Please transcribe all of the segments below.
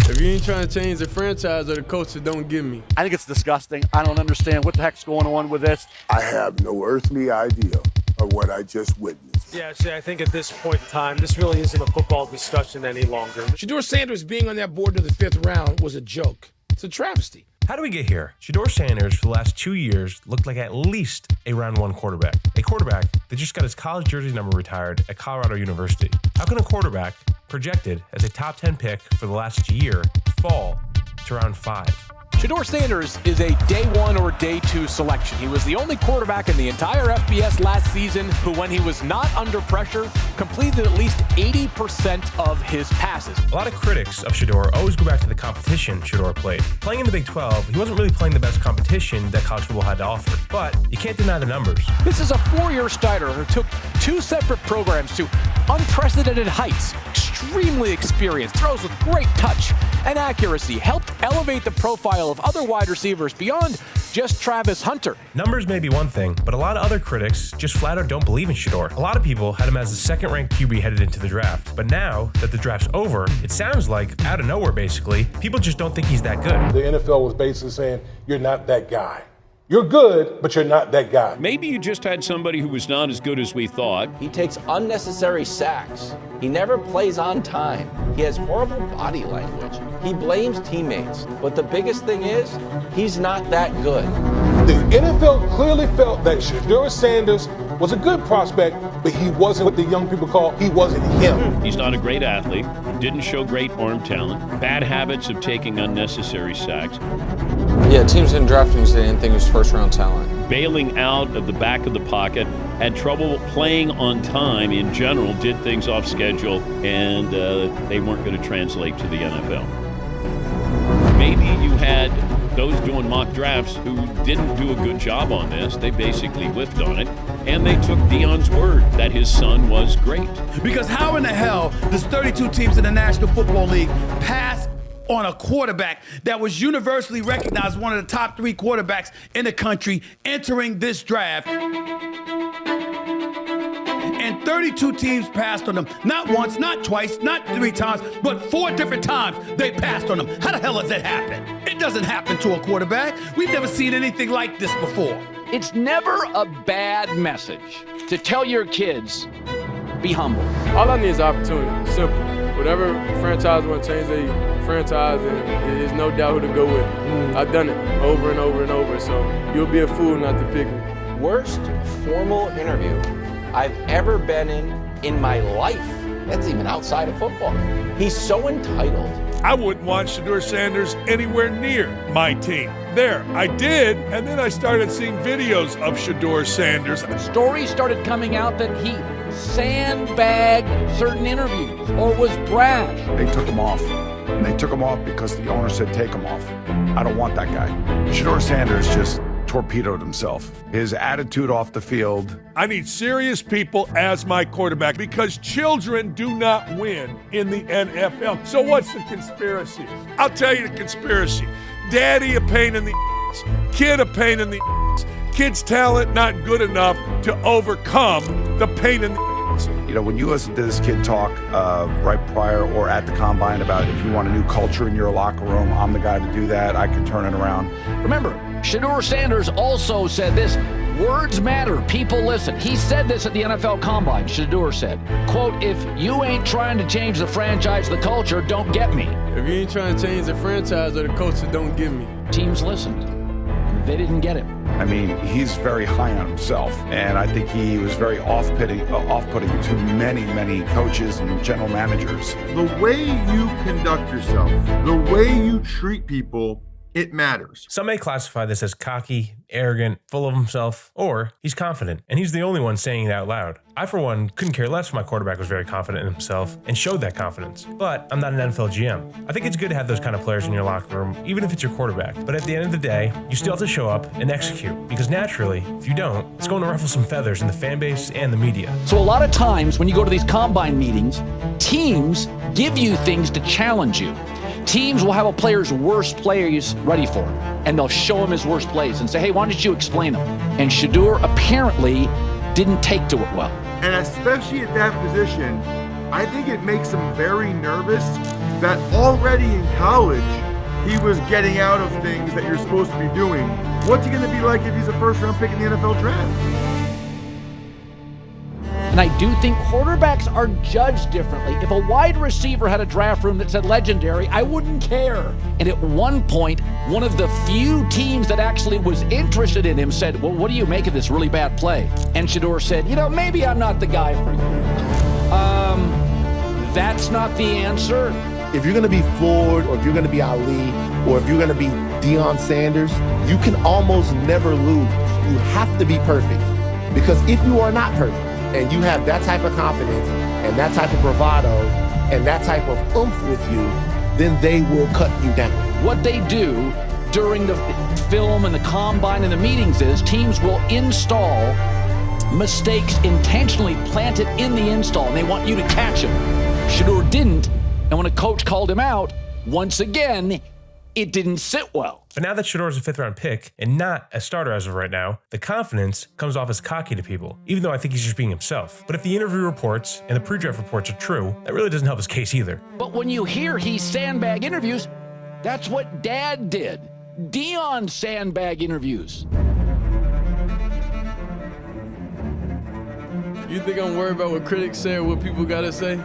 If you ain't trying to change the franchise or the culture, don't give me. I think it's disgusting. I don't understand what the heck's going on with this. I have no earthly idea of what I just witnessed. Yeah, see, I think at this point in time, this really isn't a football discussion any longer. Shedeur Sanders being on that board to the 5th round was a joke. It's a travesty. How do we get here? Shedeur Sanders, for the last 2 years, looked like at least a round 1 quarterback. A quarterback that just got his college jersey number retired at Colorado University. How can a quarterback projected as a top 10 pick for the last year fall to round 5? Shedeur Sanders is a day 1 or day 2 selection. He was the only quarterback in the entire FBS last season who, when he was not under pressure, completed at least 80% of his passes. A lot of critics of Shedeur always go back to the competition Shedeur played. Playing in the Big 12, he wasn't really playing the best competition that college football had to offer, but you can't deny the numbers. This is a 4-year starter who took 2 separate programs to unprecedented heights. Extremely experienced, throws with great touch and accuracy, helped elevate the profile of other wide receivers beyond just Travis Hunter. Numbers may be one thing, but a lot of other critics just flat out don't believe in Shedeur. A lot of people had him as the second-ranked QB headed into the draft, but now that the draft's over, it sounds like, out of nowhere basically, people just don't think he's that good. The NFL was basically saying, you're not that guy. You're good, but you're not that guy. Maybe you just had somebody who was not as good as we thought. He takes unnecessary sacks. He never plays on time. He has horrible body language. He blames teammates. But the biggest thing is, he's not that good. The NFL clearly felt that Shedeur Sanders was a good prospect, but he wasn't what the young people call, he wasn't him. He's not a great athlete, didn't show great arm talent, bad habits of taking unnecessary sacks. Yeah, teams didn't draft him because they didn't think he was first-round talent. Bailing out of the back of the pocket, had trouble playing on time in general, did things off schedule, and they weren't going to translate to the NFL. Maybe you had those doing mock drafts who didn't do a good job on this. They basically whiffed on it, and they took Deion's word that his son was great. Because how in the hell does 32 teams in the National Football League pass on a quarterback that was universally recognized as one of the top 3 quarterbacks in the country entering this draft? And 32 teams passed on him. Not once, not twice, not 3 times, but 4 different times they passed on him. How the hell does that happen? It doesn't happen to a quarterback. We've never seen anything like this before. It's never a bad message to tell your kids, be humble. All I need is opportunity. Simple. Whatever franchise want to change their franchise, and there's no doubt who to go with. I've done it over and over and over, so you'll be a fool not to pick me. Worst formal interview I've ever been in my life. That's even outside of football. He's so entitled. I wouldn't want Shedeur Sanders anywhere near my team. There, I did, and then I started seeing videos of Shedeur Sanders. Stories started coming out that he sandbagged certain interviews or was brash. They took him off. And they took him off because the owner said take him off. I don't want that guy. Shedeur Sanders just torpedoed himself. His attitude off the field. I need serious people as my quarterback because children do not win in the NFL. So what's the conspiracy? I'll tell you the conspiracy. Daddy a pain in the ass. Kid a pain in the ass. Kid's talent not good enough to overcome the pain in the ass. You know, when you listen to this kid talk right prior or at the combine about if you want a new culture in your locker room, I'm the guy to do that. I can turn it around. Remember, Shedeur Sanders also said this, words matter, people listen. He said this at the NFL Combine, Shedeur said, quote, if you ain't trying to change the franchise, the culture, don't get me. If you ain't trying to change the franchise or the culture, don't give me. Teams listened. They didn't get it. I mean, he's very high on himself, and I think he was very off-putting to many, many coaches and general managers. The way you conduct yourself, the way you treat people, it matters. Some may classify this as cocky, arrogant, full of himself, or he's confident, and he's the only one saying it out loud. I, for one, couldn't care less if my quarterback was very confident in himself and showed that confidence, but I'm not an NFL GM. I think it's good to have those kind of players in your locker room, even if it's your quarterback, but at the end of the day, you still have to show up and execute, because naturally, if you don't, it's going to ruffle some feathers in the fan base and the media. So a lot of times when you go to these combine meetings, teams give you things to challenge you. Teams will have a player's worst plays ready for him, and they'll show him his worst plays and say, hey, why don't you explain them? And Shedeur apparently didn't take to it well. And especially at that position, I think it makes him very nervous that already in college he was getting out of things that you're supposed to be doing. What's he going to be like if he's a first-round pick in the NFL draft? And I do think quarterbacks are judged differently. If a wide receiver had a draft room that said legendary, I wouldn't care. And at one point, one of the few teams that actually was interested in him said, well, what do you make of this really bad play? And Shedeur said, maybe I'm not the guy for you. That's not the answer. If you're going to be Ford, or if you're going to be Ali, or if you're going to be Deion Sanders, you can almost never lose. You have to be perfect. Because if you are not perfect, and you have that type of confidence, and that type of bravado, and that type of oomph with you, then they will cut you down. What they do during the film and the combine and the meetings is teams will install mistakes intentionally planted in the install, and they want you to catch them. Shedeur didn't, and when a coach called him out, once again, it didn't sit well. But now that Shedeur is a 5th round pick and not a starter as of right now, the confidence comes off as cocky to people, even though I think he's just being himself. But if the interview reports and the pre-draft reports are true, that really doesn't help his case either. But when you hear he sandbag interviews, that's what Dad did. Deion sandbag interviews. You think I'm worried about what critics say or what people gotta say?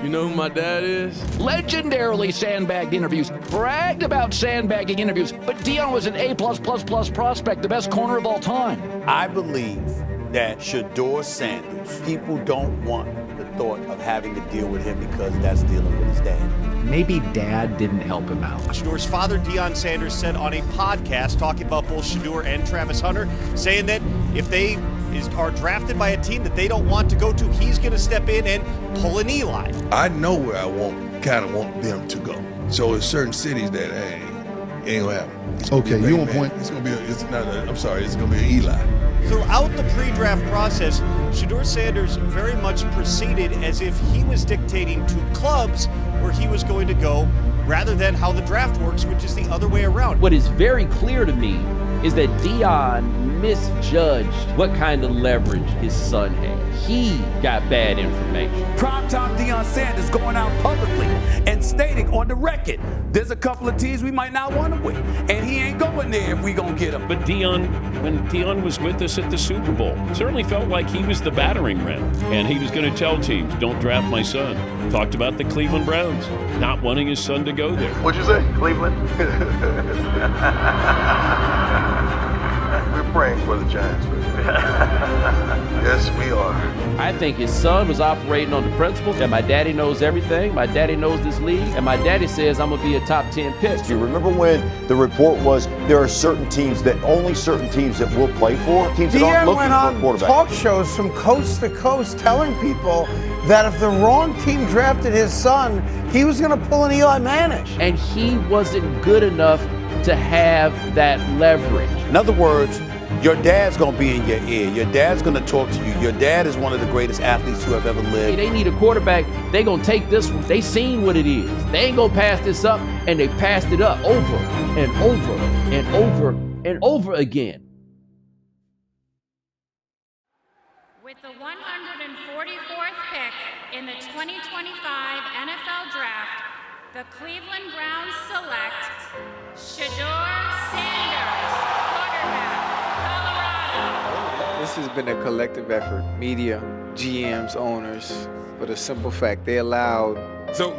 You know who my dad is? Legendarily sandbagged interviews, bragged about sandbagging interviews, but Deion was an A+++ prospect, the best corner of all time. I believe that Shedeur Sanders, people don't want the thought of having to deal with him because that's dealing with his dad. Maybe Dad didn't help him out. Shedeur's father, Deion Sanders, said on a podcast talking about both Shedeur and Travis Hunter, saying that if they are drafted by a team that they don't want to go to, he's going to step in and pull an Eli. I know where I kind of want them to go. So there's certain cities that it ain't gonna happen. Okay, you on point. It's gonna be. It's gonna be an Eli. Throughout the pre-draft process, Shedeur Sanders very much proceeded as if he was dictating to clubs where he was going to go, rather than how the draft works, which is the other way around. What is very clear to me is that Deion misjudged what kind of leverage his son had. He got bad information. Primetime Deion Sanders going out publicly and stating on the record, there's a couple of teams we might not want to win, and he ain't going there if we gonna get him. But Deion, when Deion was with us at the Super Bowl, certainly felt like he was the battering ram, and he was going to tell teams, don't draft my son. Talked about the Cleveland Browns not wanting his son to go there. What'd you say, Cleveland? We're praying for the Giants. Yes, we are. I think his son was operating on the principle that my daddy knows everything, my daddy knows this league, and my daddy says I'm going to be a top 10 pick. Do you remember when the report was there are certain teams that only certain teams that will play for? Teams that aren't looking for a quarterback. Talk shows from coast to coast telling people that if the wrong team drafted his son, he was going to pull an Eli Manning. And he wasn't good enough to have that leverage. In other words, your dad's going to be in your ear. Your dad's going to talk to you. Your dad is one of the greatest athletes who have ever lived. They need a quarterback. They going to take this one. They seen what it is. They ain't going to pass this up, and they passed it up over and over and over and over again. With the 144th pick in the 2025 NFL Draft, the Cleveland Browns select Shedeur Sanders, quarterback, Colorado. This has been a collective effort. Media, GMs, owners, for the simple fact they allowed. So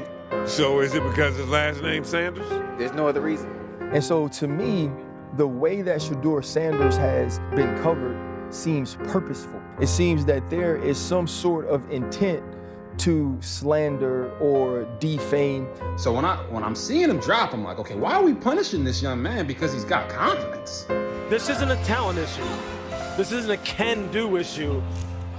is it because his last name Sanders? There's no other reason. And so to me, the way that Shedeur Sanders has been covered seems purposeful. It seems that there is some sort of intent to slander or defame. So when I'm seeing him drop, I'm like, okay, why are we punishing this young man? Because he's got confidence. This isn't a talent issue. This isn't a can-do issue.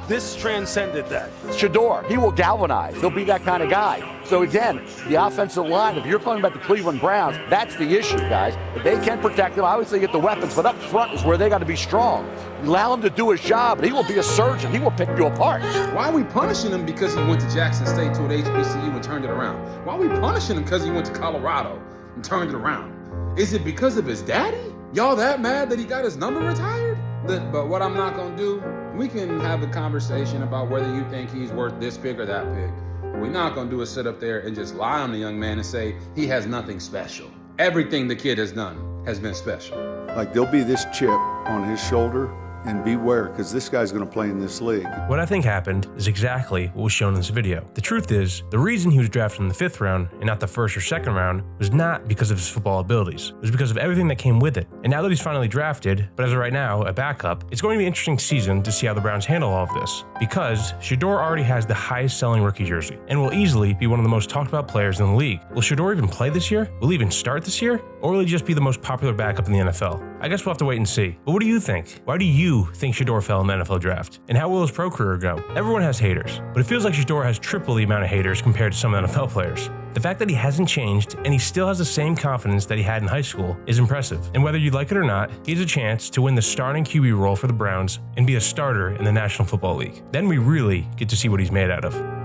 This transcended that. Shedeur, he will galvanize. He'll be that kind of guy. So again, the offensive line, if you're talking about the Cleveland Browns, that's the issue, guys. If they can protect him, obviously get the weapons, but up front is where they got to be strong. Allow him to do his job, and he will be a surgeon. He will pick you apart. Why are we punishing him because he went to Jackson State to an HBCU and turned it around? Why are we punishing him because he went to Colorado and turned it around? Is it because of his daddy? Y'all that mad that he got his number retired? But what I'm not going to do, we can have a conversation about whether you think he's worth this pick or that pick. What we're not going to do is sit up there and just lie on the young man and say he has nothing special. Everything the kid has done has been special. Like, there'll be this chip on his shoulder, and beware, because this guy's going to play in this league. What I think happened is exactly what was shown in this video. The truth is, the reason he was drafted in the 5th round and not the 1st or 2nd round was not because of his football abilities. It was because of everything that came with it. And now that he's finally drafted, but as of right now, a backup, it's going to be an interesting season to see how the Browns handle all of this. Because Shedeur already has the highest selling rookie jersey and will easily be one of the most talked about players in the league. Will Shedeur even play this year? Will he even start this year? Or will he just be the most popular backup in the NFL? I guess we'll have to wait and see. But what do you think? Why do you think Shedeur fell in the NFL draft? And how will his pro career go? Everyone has haters, but it feels like Shedeur has triple the amount of haters compared to some NFL players. The fact that he hasn't changed and he still has the same confidence that he had in high school is impressive. And whether you like it or not, he has a chance to win the starting QB role for the Browns and be a starter in the National Football League. Then we really get to see what he's made out of.